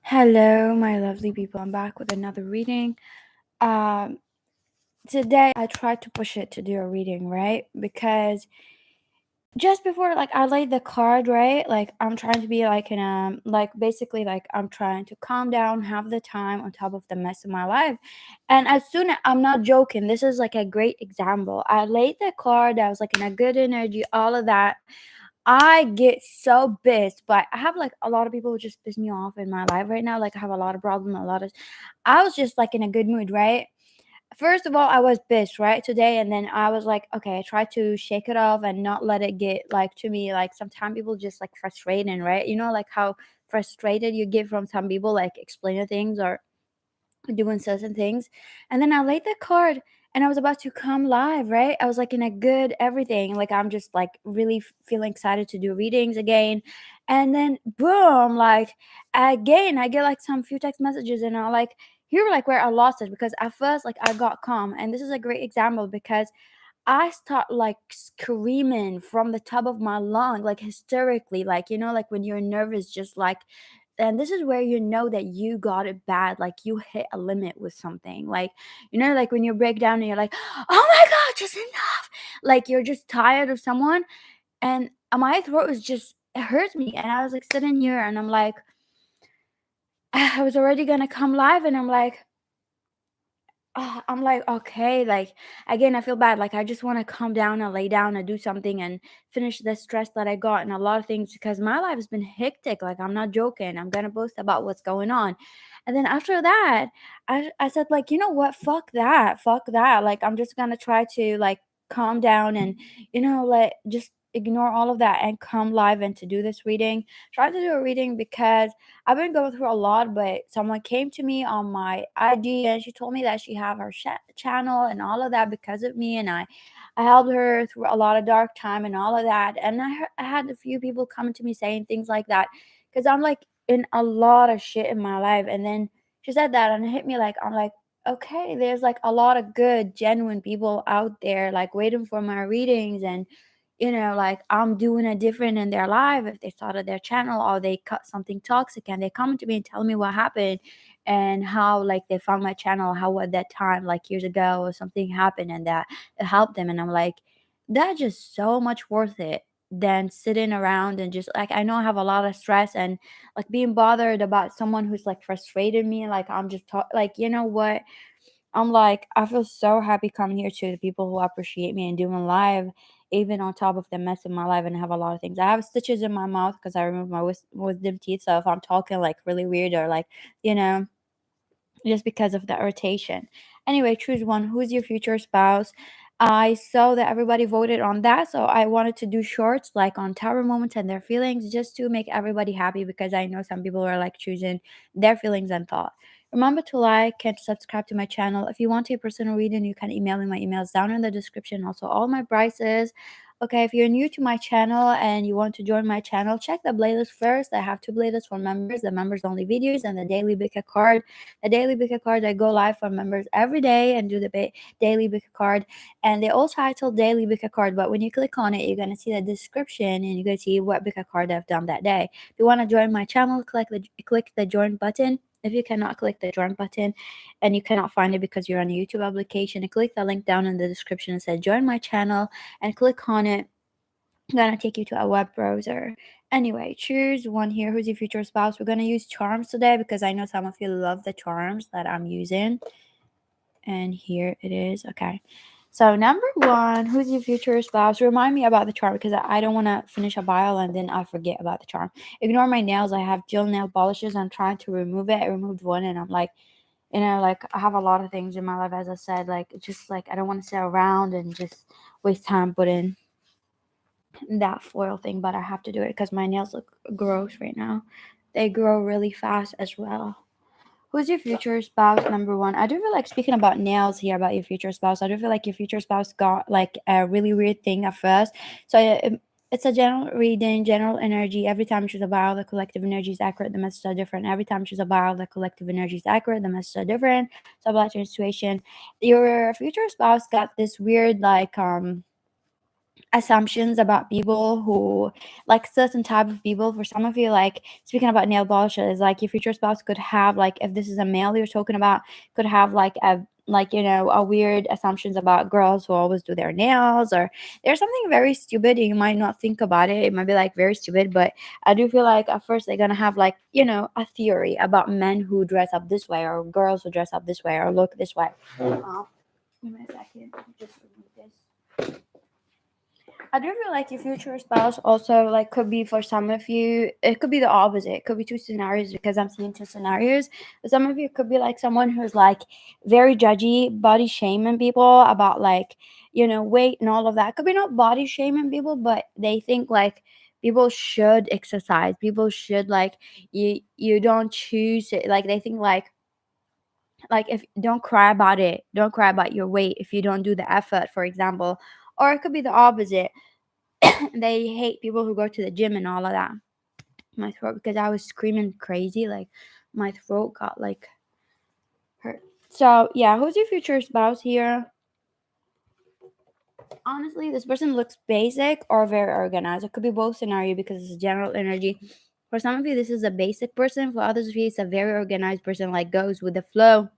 Hello, my lovely people. I'm back with another reading. Um, Today I tried to push it to do a reading, right? Because just before, like, I laid the card, right? Like, I'm trying to be like in a, like, basically, like, I'm trying to calm down, have the time on top of the mess of my life. And as soon as I'm not joking, this is like a great example. I laid the card, I was like in a good energy, all of that. I get so pissed, but I have like a lot of people who just piss me off in my life right now. Like I have a lot of problems, a lot of. I was just like in a good mood, right? First of all, I was pissed, right, today, and then I was like, okay, I try to shake it off and not let it get like to me. Like sometimes people just like frustrating, right? You know, like how frustrated you get from some people, like explaining things or doing certain things. And then I laid the card and I was about to come live, right? I was like in a good everything. Like I'm just like really feeling excited to do readings again. And then boom, like again, I get like some few text messages and I like here like where I lost it because at first like I got calm. And this is a great example because I start like screaming from the top of my lung, like hysterically, like like when you're nervous, just like, and this is where you know that you got it bad, like you hit a limit with something, like like when you break down and you're like, oh my god, just enough, like you're just tired of someone, and my throat is just it hurts me, and I was like sitting here, and I'm like, I was already gonna come live, and I'm like, okay, like again, I feel bad. Like I just want to calm down and lay down and do something and finish the stress that I got and a lot of things because my life has been hectic. Like I'm not joking. I'm gonna post about what's going on. And then after that, I said, like, you know what? Fuck that. Fuck that. Like I'm just gonna try to like calm down and like just ignore all of that and come live and to do this reading. Try to do a reading because I've been going through a lot, but someone came to me on my IG and she told me that she have her channel and all of that because of me, and I helped her through a lot of dark time and all of that. And I had a few people coming to me saying things like that because I'm like in a lot of shit in my life. And then she said that and it hit me like I'm like, okay, there's like a lot of good, genuine people out there like waiting for my readings and like I'm doing it different in their life if they started their channel or they cut something toxic and they come to me and tell me what happened and how like they found my channel, how at that time, like years ago, or something happened and that it helped them. And I'm like, that's just so much worth it than sitting around and just like I know I have a lot of stress and like being bothered about someone who's like frustrated me. Like I'm just like, you know what? I'm like, I feel so happy coming here to the people who appreciate me and doing live, even on top of the mess in my life. And I have a lot of things. I have stitches in my mouth because I removed my wisdom teeth. So if I'm talking like really weird or like, you know, just because of the irritation. Anyway, choose one. Who's your future spouse? I saw that everybody voted on that, so I wanted to do shorts like on tower moments and their feelings just to make everybody happy because I know some people are like choosing their feelings and thought. Remember to like and subscribe to my channel. If you want a personal reading, you can email me. My email is down in the description. Also, all my prices. Okay, if you're new to my channel and you want to join my channel, check the playlist first. I have two playlists for members, the members only videos and the daily pickacard. The daily pickacard, I go live for members every day and do the daily pickacard. And they all title daily pickacard, but when you click on it, you're going to see the description and you're going to see what pickacard I've done that day. If you want to join my channel, click the join button. If you cannot click the join button and you cannot find it because you're on a YouTube application, click the link down in the description and say join my channel and click on it. I'm gonna take you to a web browser. Anyway, choose one here. Who's your future spouse? We're gonna use charms today because I know some of you love the charms that I'm using. And here it is. Okay. So number one, who's your future spouse? Remind me about the charm because I don't want to finish a bio and then I forget about the charm. Ignore my nails. I have gel nail polishes. I'm trying to remove it. I removed one and I'm like, like I have a lot of things in my life, as I said, like just like I don't want to sit around and just waste time putting that foil thing, but I have to do it because my nails look gross right now. They grow really fast as well. Who's your future spouse? Number one. I do feel like speaking about nails here about your future spouse. I do feel like your future spouse got like a really weird thing at first. So it's a general reading, general energy. Every time she's about the collective energy is accurate, the messages are different. Every time she's about the collective energy is accurate, the messages are different. So about your situation, your future spouse got this weird like assumptions about people who like certain type of people. For some of you, like speaking about nail polishes, like your future spouse could have, like if this is a male you're talking about, could have like a, like, you know, a weird assumptions about girls who always do their nails, or there's something very stupid and you might not think about it, it might be like very stupid, but I do feel like at first they're gonna have, like, you know, a theory about men who dress up this way or girls who dress up this way or look this way. Give me a second, just remove this. I do feel like your future spouse also, like, could be, for some of you it could be the opposite. It could be two scenarios, because I'm seeing two scenarios. But some of you could be like someone who's like very judgy, body shaming people about, like, you know, weight and all of that. Could be not body shaming people, but they think like people should exercise. People should, like, you don't choose it. Like they think like if don't cry about it. Don't cry about your weight if you don't do the effort, for example. Or it could be the opposite. They hate people who go to the gym and all of that. My throat, because I was screaming crazy, like my throat got like hurt. So yeah, who's your future spouse here? Honestly, this person looks basic or very organized. It could be both scenario because it's general energy. For some of you, this is a basic person. For others of you, it's a very organized person, like goes with the flow,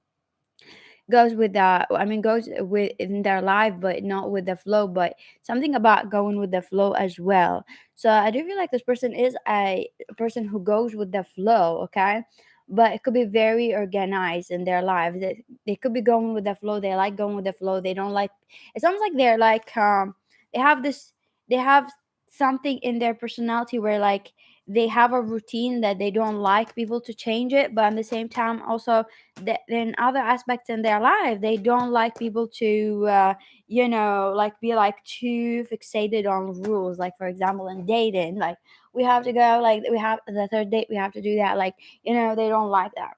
goes with the, I mean, goes with in their life, but not with the flow, but something about going with the flow as well. So I do feel like this person is a person who goes with the flow, okay, but it could be very organized in their lives. They could be going with the flow. They like going with the flow. They don't like, it sounds like they're like they have this, they have something in their personality where, like, they have a routine that they don't like people to change it, but at the same time also that in other aspects in their life they don't like people to you know, like be like too fixated on rules. Like for example in dating, like we have to go, like we have the third date, we have to do that, like, you know, they don't like that.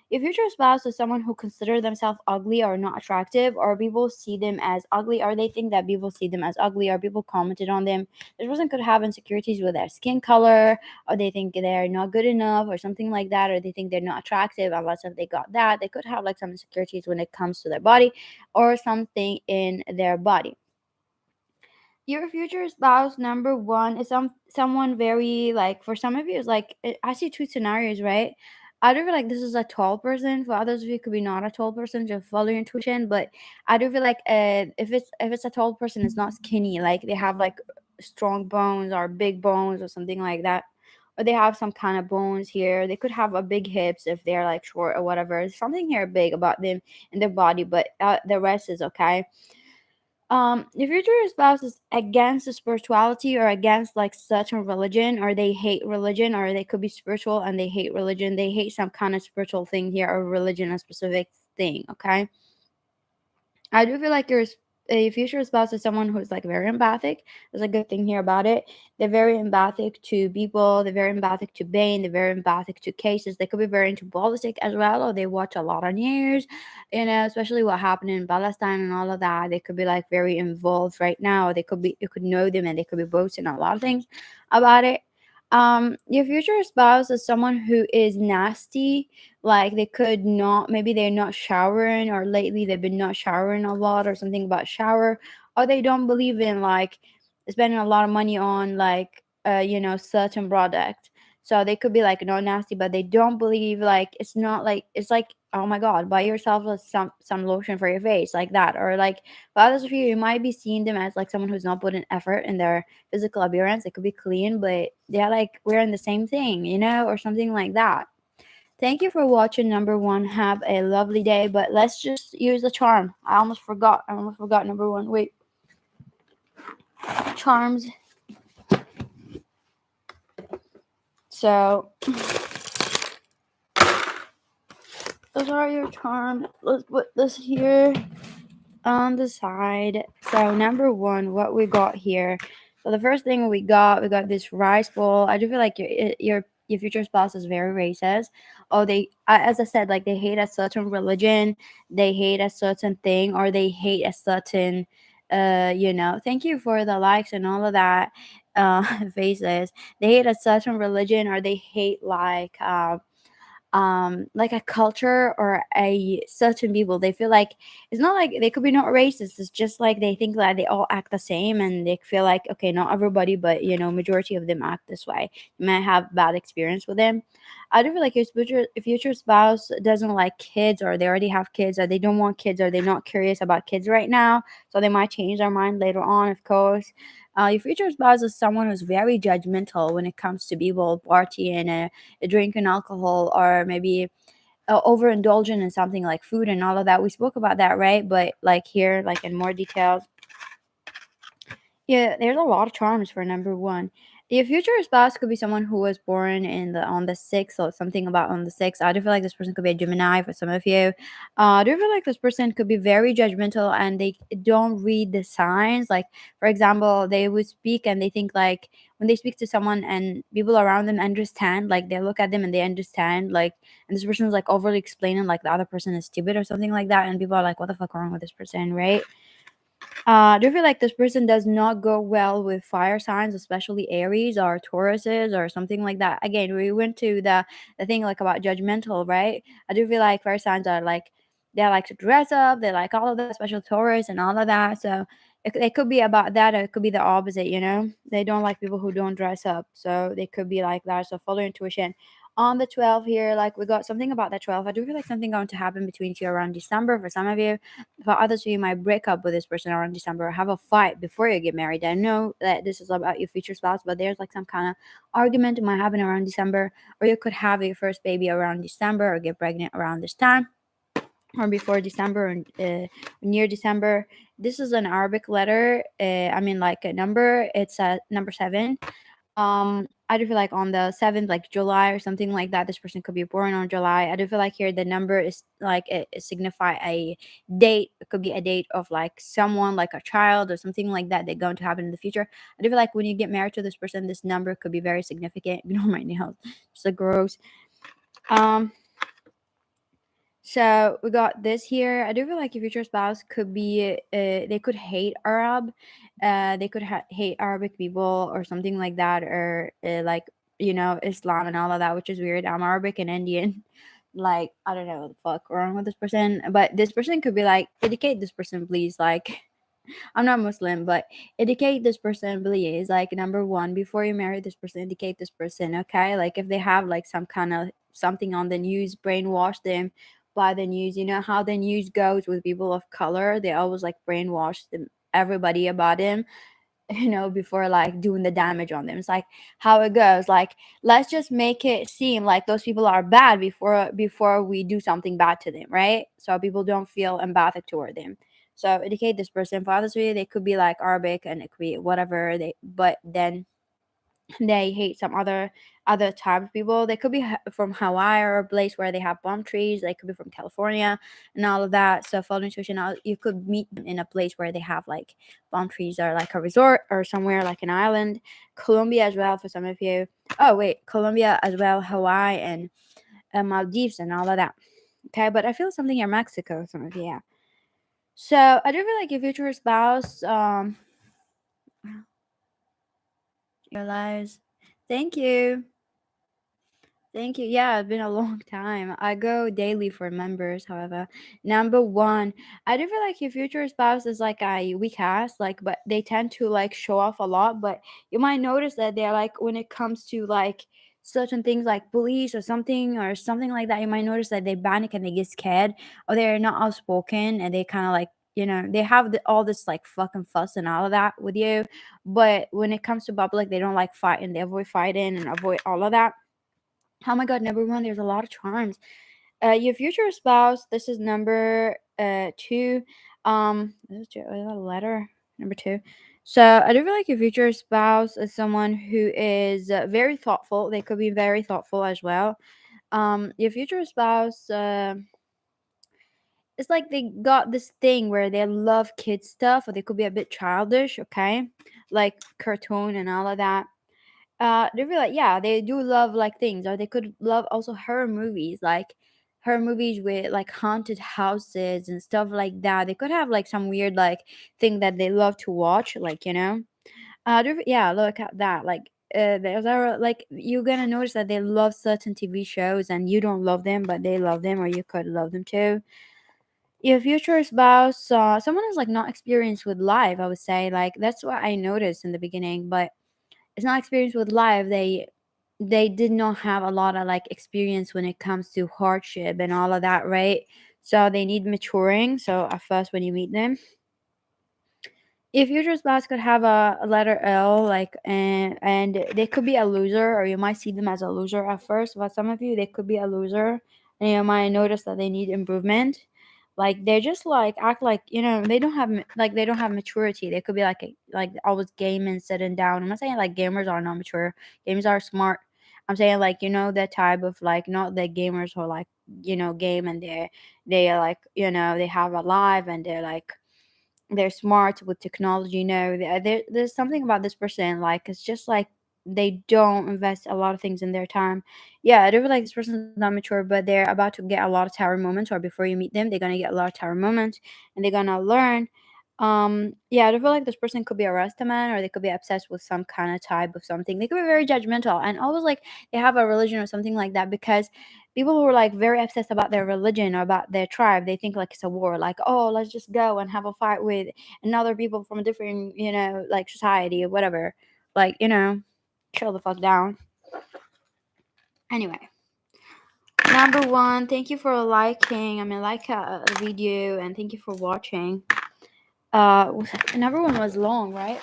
Your future spouse is someone who consider themselves ugly or not attractive, or people see them as ugly, or they think that people see them as ugly, or people commented on them. This person could have insecurities with their skin color, or they think they're not good enough, or something like that, or they think they're not attractive unless if they got that. They could have like some insecurities when it comes to their body or something in their body. Your future spouse number one is someone very, like, for some of you it's like I see two scenarios, right? I do feel like this is a tall person. For others of you, it could be not a tall person, just follow your intuition. But I do feel like if it's a tall person, it's not skinny, like they have like strong bones or big bones or something like that, or they have some kind of bones here. They could have a big hips if they're like short or whatever. There's something here big about them in their body, but the rest is okay. If your future spouse is against the spirituality or against like certain religion, or they hate religion, or they could be spiritual and they hate religion, they hate some kind of spiritual thing here, or religion, a specific thing, okay? I do feel like there's a future spouse is someone who's like very empathic. There's a good thing here about it. They're very empathic to people. They're very empathic to pain. They're very empathic to cases. They could be very into politics as well, or they watch a lot of news, you know, especially what happened in Palestine and all of that. They could be like very involved right now. They could be, you could know them and they could be boasting a lot of things about it. Your future spouse is someone who is nasty, like they could not, maybe they're not showering, or lately they've been not showering a lot, or something about shower, or they don't believe in like spending a lot of money on like you know, certain product. So they could be like not nasty, but they don't believe, like it's not like, it's like, oh my god, buy yourself some lotion for your face, like that. Or like for others of you, you might be seeing them as like someone who's not putting effort in their physical appearance. They could be clean, but they're like wearing the same thing, you know, or something like that. Thank you for watching number one. Have a lovely day. But let's just use the charm. I almost forgot. Number one. Wait. Charms. So those are your charms. Let's put this here on the side. So number one, what we got here. So the first thing we got this rice bowl. I do feel like your future spouse is very racist. Oh, they, as I said, like they hate a certain religion, they hate a certain thing, or they hate a certain, you know. Thank you for the likes and all of that, faces. They hate a certain religion, or they hate like like a culture or a certain people. They feel like it's not like they could be not racist. It's just like they think that they all act the same, and they feel like, okay, not everybody, but majority of them act this way. You might have bad experience with them. I do feel like if your spouse doesn't like kids, or they already have kids, or they don't want kids, or they're not curious about kids right now, so they might change their mind later on, of course. Your future spouse is someone who's very judgmental when it comes to people partying and drinking alcohol, or maybe overindulging in something like food and all of that. We spoke about that, right? But like here, like in more details, yeah, there's a lot of charms for number one. Your future spouse could be someone who was born in the on the sixth, or something about on the sixth. I do feel like this person could be a Gemini for some of you. I do feel like this person could be very judgmental, and they don't read the signs. Like, for example, they would speak and they think like, when they speak to someone and people around them understand, like they look at them and they understand, like, and this person is like overly explaining like the other person is stupid or something like that, and people are like, what the fuck wrong with this person, right? Do you feel like this person does not go well with fire signs, especially Aries or Tauruses or something like that? Again, we went to the thing like about judgmental, right? I do feel like fire signs are like, they like to dress up, they like all of that, special Taurus and all of that. So it could be about that, or it could be the opposite. They don't like people who don't dress up, so they could be like that. So follow your intuition. On the 12 here, like we got something about the 12. I do feel like something going to happen between you around December for some of you. For others, you might break up with this person around December, or have a fight before you get married. I know that this is about your future spouse, but there's like some kind of argument that might happen around December, or you could have your first baby around December, or get pregnant around this time, or before December, and near December. This is an Arabic letter. I mean, like a number. It's number 7. I do feel like on the 7th, like July or something like that, this person could be born on July. I do feel like here the number is like it signify a date. It could be a date of like someone, like a child or something like that, that's going to happen in the future. I do feel like when you get married to this person, this number could be very significant. Ignore my nails, just like gross. Um, so we got this here. I do feel like your future spouse could be, they could hate Arab, they could hate Arabic people or something like that, or like Islam and all of that, which is weird. I'm Arabic and Indian. Like, I don't know what the fuck wrong with this person, but this person could be like, educate this person, please. Like, I'm not Muslim, but educate this person, please. Like, number one, before you marry this person, educate this person, okay? Like, if they have like some kind of something on the news, brainwash them by the news. You know how the news goes with people of color? They always like brainwash them, everybody about them, before like doing the damage on them. It's like how it goes. Like, let's just make it seem like those people are bad before we do something bad to them, right? So people don't feel empathic toward them. So educate this person. For others, they could be like Arabic, and it could be whatever they, but then they hate some other type of people. They could be from Hawaii, or a place where they have palm trees. They could be from California and all of that. So follow intuition. You could meet them in a place where they have like palm trees, or like a resort, or somewhere like an island. Colombia as well for some of you. Oh wait, Colombia as well, Hawaii, and Maldives and all of that. Okay, but I feel something in Mexico, some of you. Yeah. So I do feel like your future spouse realize. Thank you. Thank you. Yeah, it's been a long time. I go daily for members, however. Number one, I do feel like your future spouse is like a weak ass, like, but they tend to like show off a lot. But you might notice that they're like, when it comes to like certain things like police or something like that, you might notice that they panic and they get scared, or they're not outspoken, and they kind of like, they have all this like fucking fuss and all of that with you. But when it comes to public, they don't like fighting. They avoid fighting and avoid all of that. Oh my god, number one, there's a lot of charms. Your future spouse, this is number 2. This is a letter number 2. So I do feel like your future spouse is someone who is very thoughtful. They could be very thoughtful as well. Your future spouse, it's like they got this thing where they love kid stuff, or they could be a bit childish, okay, like cartoon and all of that. They feel like, yeah, they do love like things, or they could love also horror movies, like horror movies with like haunted houses and stuff like that. They could have like some weird like thing that they love to watch, like yeah, look at that. Like there's are like you're gonna notice that they love certain TV shows and you don't love them, but they love them, or you could love them too. Your future spouse, someone who's like not experienced with life, I would say, like that's what I noticed in the beginning, but it's not experienced with life. They did not have a lot of like experience when it comes to hardship and all of that, right? So they need maturing. So at first when you meet them, if your spouse could have a letter L, like, and they could be a loser, or you might see them as a loser at first. But some of you, they could be a loser, and you might notice that they need improvement. Like they're just like act like, they don't have like they don't have maturity. They could be like like always gaming, sitting down. I'm not saying like gamers are not mature. Gamers are smart. I'm saying like, that type of like, not the gamers who like, game, and they are like, they have a life, and they're smart with technology. No, there's something about this person, like it's just like they don't invest a lot of things in their time. Yeah, I do feel like this person's not mature, but they're about to get a lot of tower moments, or before you meet them, they're gonna get a lot of tower moments, and they're gonna learn. Yeah, I do feel like this person could be a rasta man, or they could be obsessed with some kind of type of something. They could be very judgmental, and always like they have a religion or something like that, because people who are like very obsessed about their religion or about their tribe, they think like it's a war, like, oh, let's just go and have a fight with another people from a different, like society or whatever. Like, chill the fuck down. Anyway, number one, thank you for liking, like a video, and thank you for watching. Number one was long, right?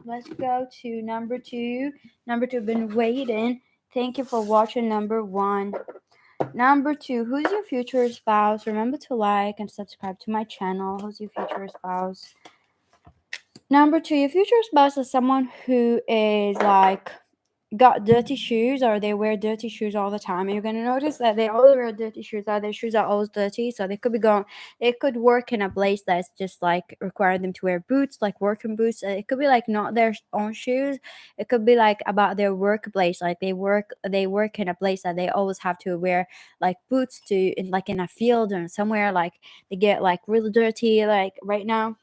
Let's go to number two. Number two, been waiting. Thank you for watching number one. Number two, who's your future spouse? Remember to like and subscribe to my channel. Who's your future spouse? Number two, your future spouse is someone who is like got dirty shoes, or they wear dirty shoes all the time. And you're gonna notice that they always wear dirty shoes, or their shoes are always dirty. So they could work in a place that's just like require them to wear boots, like working boots. It could be like not their own shoes. It could be like about their workplace. Like they work in a place that they always have to wear like boots to like in a field or somewhere. Like they get like really dirty. Like right now,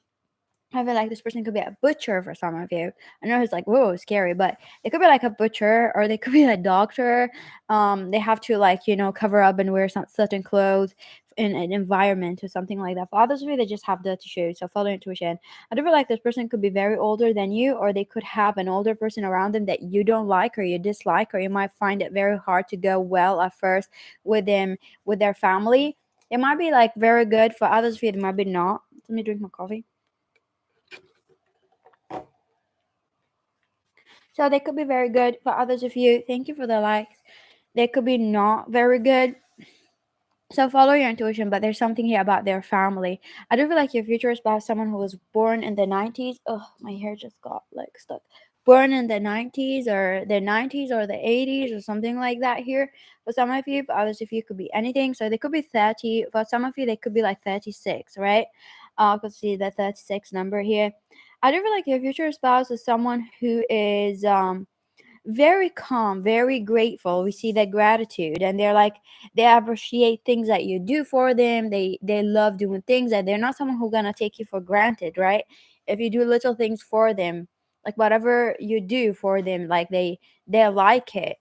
I feel like this person could be a butcher for some of you. I know it's like, whoa, scary, but they could be like a butcher, or they could be a doctor. They have to like, cover up and wear some certain clothes in an environment or something like that. For others of you, they just have dirty shoes. So follow your intuition. I do feel like this person could be very older than you, or they could have an older person around them that you don't like, or you dislike, or you might find it very hard to go well at first with them, with their family. It might be like very good. For others of you, it might be not. Let me drink my coffee. So they could be very good. For others of you, thank you for the likes. They could be not very good. So follow your intuition, but there's something here about their family. I do feel like your future is about someone who was born in the 90s. Oh, my hair just got like stuck. Born in the 90s or the 80s or something like that here. For some of you, for others of you, could be anything. So they could be 30. For some of you, they could be like 36, right? Could see the 36 number here. I do feel like your future spouse is someone who is very calm, very grateful. We see that gratitude, and they're like they appreciate things that you do for them. They love doing things, and they're not someone who's gonna take you for granted, right? If you do little things for them, like whatever you do for them, like they like it,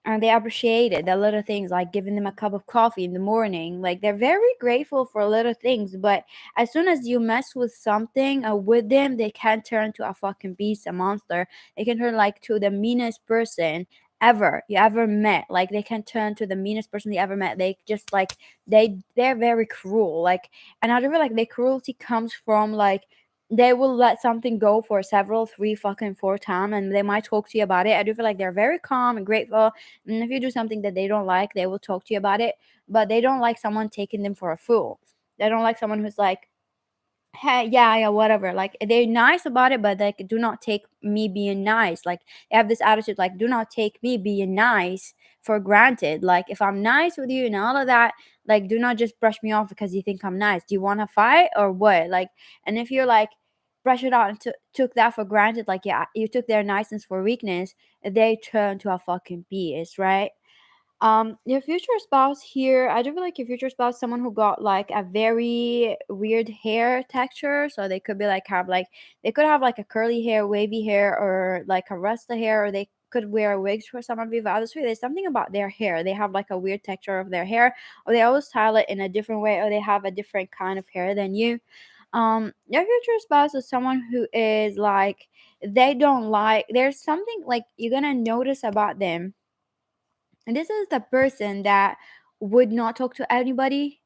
and they appreciate it, the little things, like giving them a cup of coffee in the morning. Like they're very grateful for little things, but as soon as you mess with something with them, they can turn to a fucking beast, a monster. They can turn like to the meanest person ever you ever met. Like they can turn to the meanest person you ever met. They just like they're very cruel. Like, and I feel like their cruelty comes from like they will let something go for several, three, fucking four times, and they might talk to you about it. I do feel like they're very calm and grateful, and if you do something that they don't like, they will talk to you about it. But they don't like someone taking them for a fool. They don't like someone who's like, hey, yeah, whatever. Like they're nice about it, but like, do not take me being nice. Like they have this attitude, like, do not take me being nice for granted. Like if I'm nice with you and all of that, like do not just brush me off because you think I'm nice. Do you want to fight or what? Like, and if you're like brush it out and took that for granted, like yeah, you took their niceness for weakness, they turn to a fucking beast, right? Your future spouse here, I do feel like your future spouse, someone who got like a very weird hair texture. So they could be like they could have like a curly hair, wavy hair, or like a rasta hair, or they could wear wigs for some of you. But obviously, there's something about their hair. They have like a weird texture of their hair, or they always style it in a different way, or they have a different kind of hair than you. Your future spouse is someone who is like they don't like. There's something like you're gonna notice about them, and this is the person that would not talk to anybody.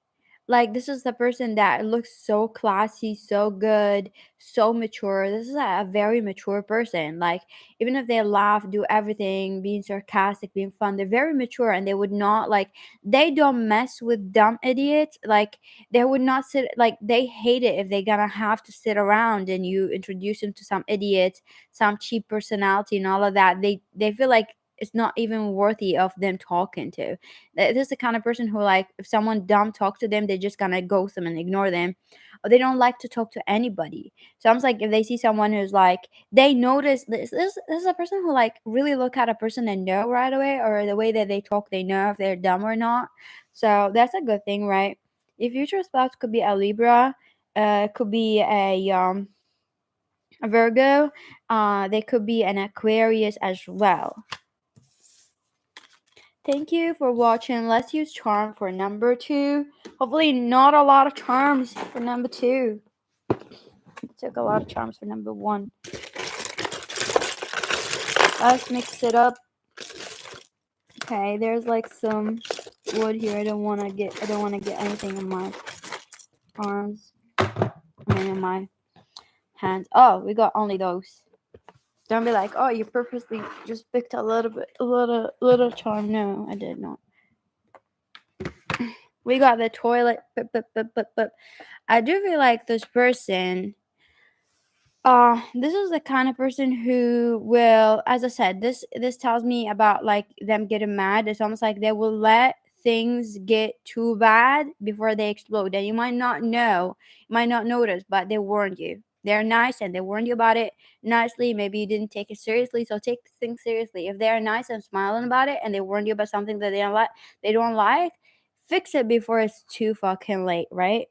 Like, this is the person that looks so classy, so good, so mature. This is a very mature person. Like, even if they laugh, do everything, being sarcastic, being fun, they're very mature, and they would not, like, they don't mess with dumb idiots. Like, they would not sit, like, they hate it if they're gonna have to sit around and you introduce them to some idiot, some cheap personality and all of that. They feel like it's not even worthy of them talking to. This is the kind of person who, like, if someone dumb talks to them, they're just gonna ghost them and ignore them, or they don't like to talk to anybody. So I'm like, if they see someone who's like, they notice this is a person who like really look at a person and know right away, or the way that they talk, they know if they're dumb or not. So that's a good thing, right? Your future spouse could be a Libra, could be a Virgo, they could be an Aquarius as well. Thank you for watching. Let's use charm for number 2. Hopefully not a lot of charms for number 2. Took a lot of charms for number 1. Let's mix it up. Okay, there's like some wood here. I don't want to get anything in my arms. In my hands. Oh, we got only those. Don't be like, oh, you purposely just picked a little charm. No, I did not. We got the toilet. I do feel like this person, this is the kind of person who will, as I said, this tells me about like them getting mad. It's almost like they will let things get too bad before they explode. And you might not know, you might not notice, but they warned you. They're nice and they warned you about it nicely. Maybe you didn't take it seriously, so take things seriously. If they're nice and smiling about it and they warned you about something that they don't like, fix it before it's too fucking late, right?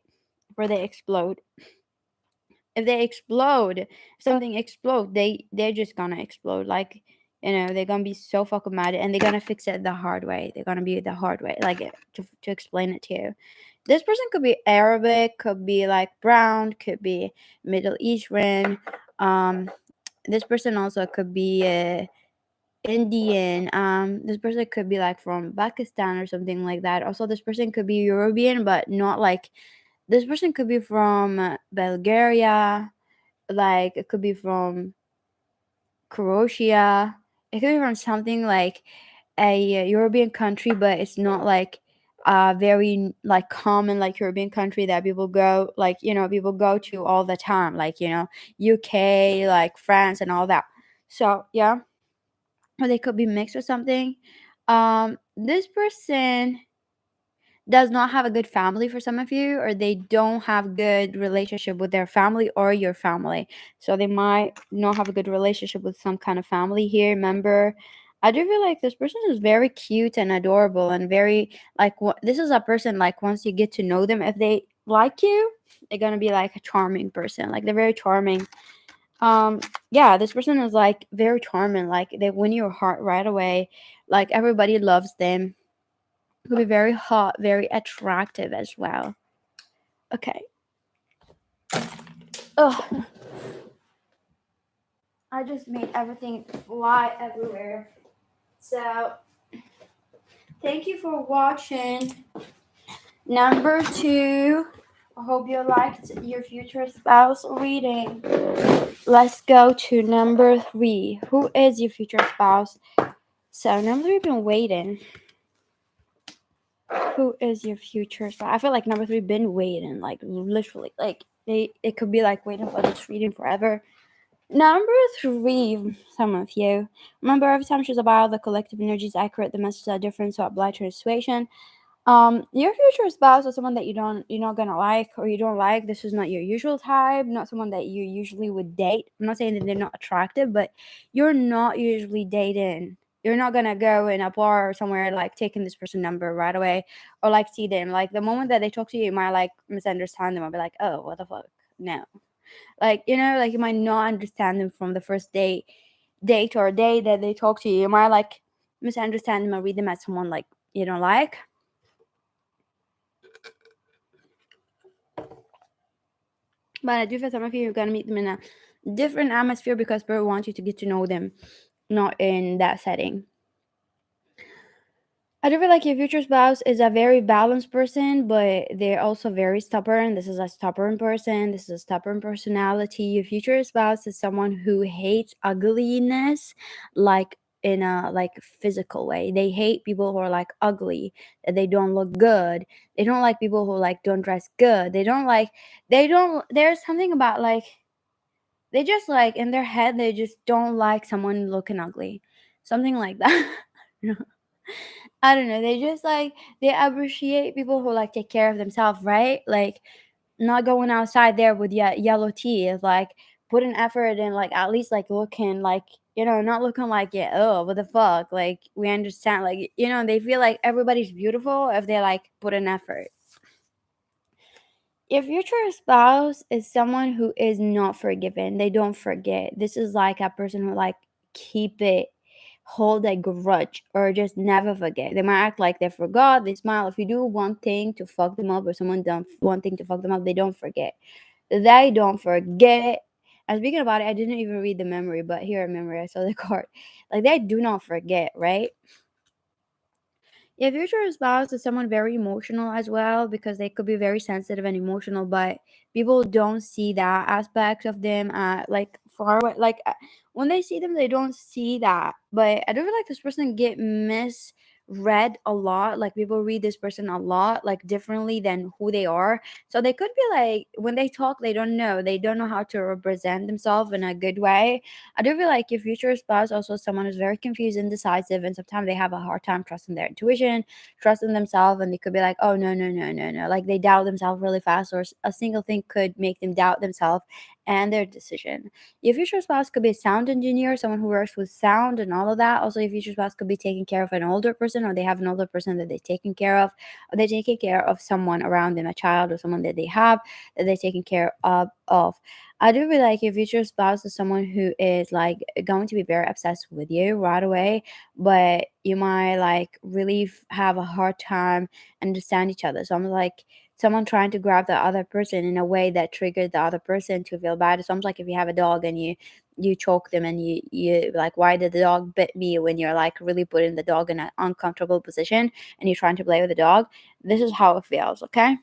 Before they explode. If they explode, something explode, they're just gonna explode. Like, they're gonna be so fucking mad, and they're gonna fix it the hard way. They're gonna be the hard way, like to explain it to you. This person could be Arabic, could be like brown, could be Middle Eastern. This person also could be Indian. This person could be like from Pakistan or something like that. Also, this person could be European, but not like. This person could be from Bulgaria, like it could be from Croatia. It could be from something like a European country, but it's not like a very like common like European country that people go like people go to all the time, like UK, like France and all that. So yeah, or they could be mixed or something. This person does not have a good family for some of you, or they don't have good relationship with their family or your family, so they might not have a good relationship with some kind of family here member. I do feel like this person is very cute and adorable and very like this is a person like once you get to know them, if they like you, they're gonna be like a charming person, like they're very charming. Yeah, this person is like very charming, like they win your heart right away, like everybody loves them. Could be very hot, very attractive as well. Okay. Oh, I just made everything fly everywhere. So, thank you for watching. Number 2. I hope you liked your future spouse reading. Let's go to number 3. Who is your future spouse? So, number 3, been waiting. Who is your future spouse? I feel like number 3 been waiting, like literally, like it could be like waiting for this reading forever. Number 3, some of you remember every time she's about the collective energy is accurate, the messages are different, so apply to the situation. Your future spouse is someone that you're not gonna like, or you don't like. This is not your usual type, not someone that you usually would date. I'm not saying that they're not attractive, but you're not usually dating you're not gonna go in a bar or somewhere like taking this person's number right away or like see them. Like the moment that they talk to you, you might like misunderstand them or be like, oh, what the fuck? No. Like, like you might not understand them from the first date or day that they talk to you. You might like misunderstand them or read them as someone like you don't like. But I do feel some of you are gonna meet them in a different atmosphere because people want you to get to know them, not in that setting. I do feel like your future spouse is a very balanced person, but they're also very stubborn. This is a stubborn person. This is a stubborn personality. Your future spouse is someone who hates ugliness, like in a like physical way. They hate people who are like ugly, that they don't look good. They don't like people who like don't dress good. There's something about like they just like in their head they just don't like someone looking ugly. Something like that. I don't know. They just like they appreciate people who like take care of themselves, right? Like not going outside there with yellow teeth, like putting effort in, like at least like looking like not looking like yeah, oh, what the fuck? Like we understand, like they feel like everybody's beautiful if they like put an effort. Your future spouse is someone who is not forgiven. They don't forget. This is like a person who like hold a grudge or just never forget. They might act like they forgot. They smile. If you do one thing to fuck them up or someone done one thing to fuck them up, they don't forget. They don't forget. And speaking about it, I didn't even read the memory, but here a memory. I saw the card. Like they do not forget, right? Your future spouse is someone very emotional as well because they could be very sensitive and emotional, but people don't see that aspect of them like far away. Like when they see them, they don't see that. But I do feel like this person get misread a lot. Like people read this person a lot, like differently than who they are. So they could be like when they talk, they don't know. They don't know how to represent themselves in a good way. I do feel like your future spouse also someone who's very confused, indecisive, and sometimes they have a hard time trusting their intuition, trusting themselves, and they could be like, oh no, no, no, no, no. Like they doubt themselves really fast, or a single thing could make them doubt themselves and their decision. Your future spouse could be a sound engineer, someone who works with sound and all of that. Also, your future spouse could be taking care of an older person, or they have an older person that they're taking care of, or they're taking care of someone around them, a child or someone that they have that they're taking care of. I do really like your future spouse is someone who is like going to be very obsessed with you right away, but you might like really have a hard time understand each other. So I'm like someone trying to grab the other person in a way that triggers the other person to feel bad. It's almost like if you have a dog and you choke them and you like, why did the dog bit me, when you're like really putting the dog in an uncomfortable position and you're trying to play with the dog. This is how it feels. Okay,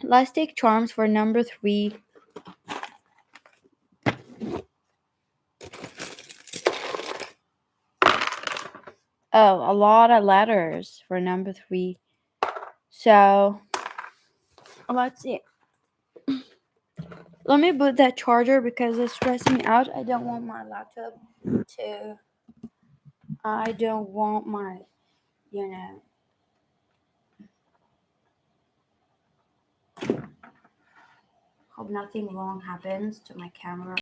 let's take charms for number 3. Oh, a lot of letters for number 3. So let's see. Let me put that charger because it's stressing me out. I don't want my laptop to. I don't want my, you know. Hope nothing wrong happens to my camera.